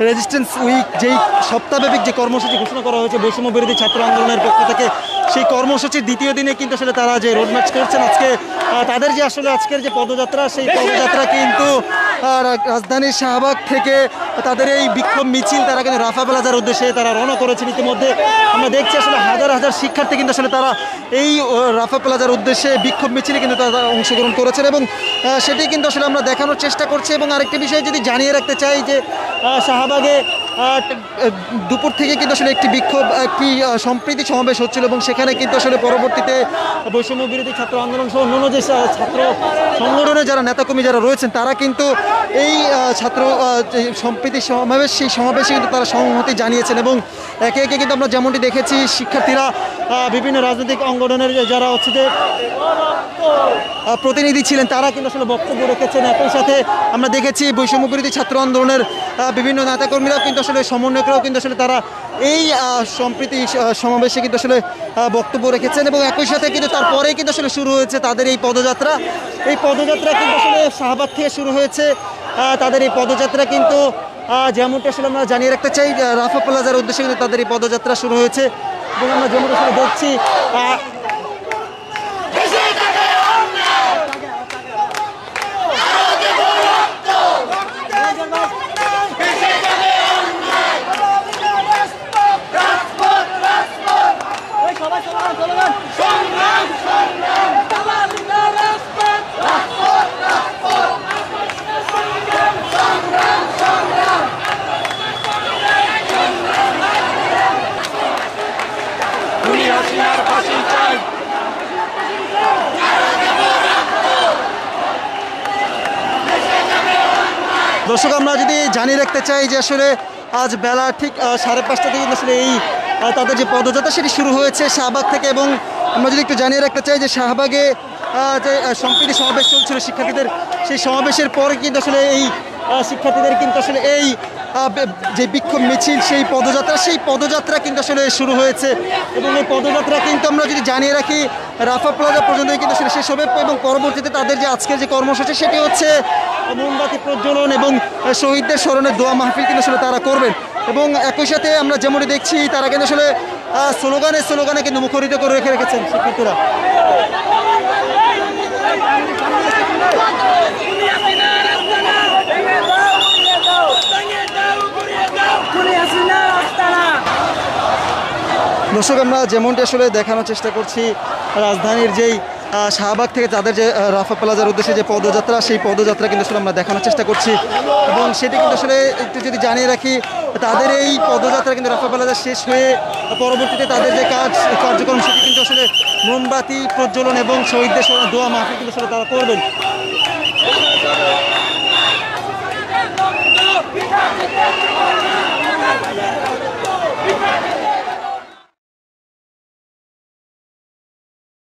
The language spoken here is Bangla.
রেজিস্ট্যান্স উইক যেই সপ্তাহব্যাপী যে কর্মসূচি ঘোষণা করা হয়েছে বৈষম্য বিরোধী ছাত্র আন্দোলনের পক্ষ থেকে, সেই কর্মসূচির দ্বিতীয় দিনে কিন্তু আসলে তারা যে রোড মার্চ করছেন আজকে, তাদের যে আসলে আজকের যে পদযাত্রা, সেই পদযাত্রা কিন্তু রাজধানীর শাহবাগ থেকে তাদের এই বিক্ষোভ মিছিল তারা কিন্তু রাফা প্লাজার উদ্দেশ্যে তারা রওনা করেছেন। ইতিমধ্যে আমরা দেখছি আসলে হাজার হাজার শিক্ষার্থী কিন্তু আসলে তারা এই রাফা প্লাজার উদ্দেশ্যে বিক্ষোভ মিছিলে কিন্তু তারা অংশগ্রহণ করেছেন এবং সেটি কিন্তু আসলে আমরা দেখানোর চেষ্টা করছি। এবং আরেকটি বিষয় যদি জানিয়ে রাখতে চাই যে শাহবাগে দুপুর থেকে কিন্তু আসলে একটি বিক্ষোভ, একটি সম্প্রীতি সমাবেশ হচ্ছিল এবং সেখানে কিন্তু আসলে পরবর্তীতে বৈষম্য বিরোধী ছাত্র আন্দোলন সহ অন্যান্য যে ছাত্র সংগঠনের যারা নেতাকর্মী যারা রয়েছেন তারা কিন্তু এই ছাত্র সম্প্রীতি সমাবেশ, সেই সমাবেশে কিন্তু তারা সংহতি জানিয়েছেন এবং একে একে কিন্তু আমরা যেমনটি দেখেছি শিক্ষার্থীরা বিভিন্ন রাজনৈতিক সংগঠনের যারা হচ্ছে যে প্রতিনিধি ছিলেন তারা কিন্তু আসলে বক্তব্য রেখেছেন। একই সাথে আমরা দেখেছি বৈষম্য বিরোধী ছাত্র আন্দোলনের বিভিন্ন নেতাকর্মীরাও কিন্তু আসলে সমন্বয়করাও কিন্তু আসলে তারা এই সম্প্রীতি সমাবেশে কিন্তু আসলে বক্তব্য রেখেছেন এবং একই সাথে কিন্তু তারপরেই কিন্তু আসলে শুরু হয়েছে তাদের এই পদযাত্রা। এই পদযাত্রা কিন্তু আসলে শাহবাগ থেকে শুরু হয়েছে। তাদের এই পদযাত্রা কিন্তু যেমনটা আসলে আমরা জানিয়ে রাখতে চাই রাফা প্লাজার উদ্দেশ্যে কিন্তু তাদের এই পদযাত্রা শুরু হয়েছে এবং আমরা যেমনটা আসলে দেখছি দর্শক আমরা যদি জানিয়ে রাখতে চাই যে আসলে আজ বেলা ঠিক 5:30 থেকে আসলে এই তাদের যে পদযাত্রা সেটি শুরু হয়েছে শাহবাগ থেকে এবং আমরা যদি একটু জানিয়ে রাখতে চাই যে শাহবাগে যে সম্প্রীতি সমাবেশ চলছিল শিক্ষার্থীদের, সেই সমাবেশের পরে কিন্তু আসলে এই শিক্ষার্থীদের কিন্তু আসলে এই যে বিক্ষোভ মিছিল সেই পদযাত্রা কিন্তু আসলে শুরু হয়েছে এবং এই পদযাত্রা কিন্তু আমরা যদি জানিয়ে রাখি রাফা প্লাজা পর্যন্ত কিন্তু আসলে শেষ হবে এবং পরবর্তীতে তাদের যে আজকের যে কর্মসূচি সেটি হচ্ছে মোমবাতি প্রজ্বলন এবং শহীদদের স্মরণে দোয়া মাহফিল কিন্তু আসলে তারা করবেন এবং একই সাথে আমরা যেমনটি দেখছি তারা কিন্তু আসলে স্লোগানে কিন্তু মুখরিত করে রেখেছেন শিক্ষার্থীরা। দর্শক আমরা যেমনটি আসলে দেখানোর চেষ্টা করছি রাজধানীর যেই শাহবাগ থেকে তাদের যে রাফা প্লাজার উদ্দেশ্যে যে পদযাত্রা, সেই পদযাত্রা কিন্তু আসলে আমরা দেখানোর চেষ্টা করছি এবং সেটি কিন্তু আসলে একটু যদি জানিয়ে রাখি তাদের এই পদযাত্রা কিন্তু রাফা প্লাজা শেষ হয়ে পরবর্তীতে তাদের যে কার্যক্রম সেটি কিন্তু আসলে মোমবাতি প্রজ্বলন এবং শহীদদের দোয়া মাহফিল কিন্তু আসলে তারা করবেন।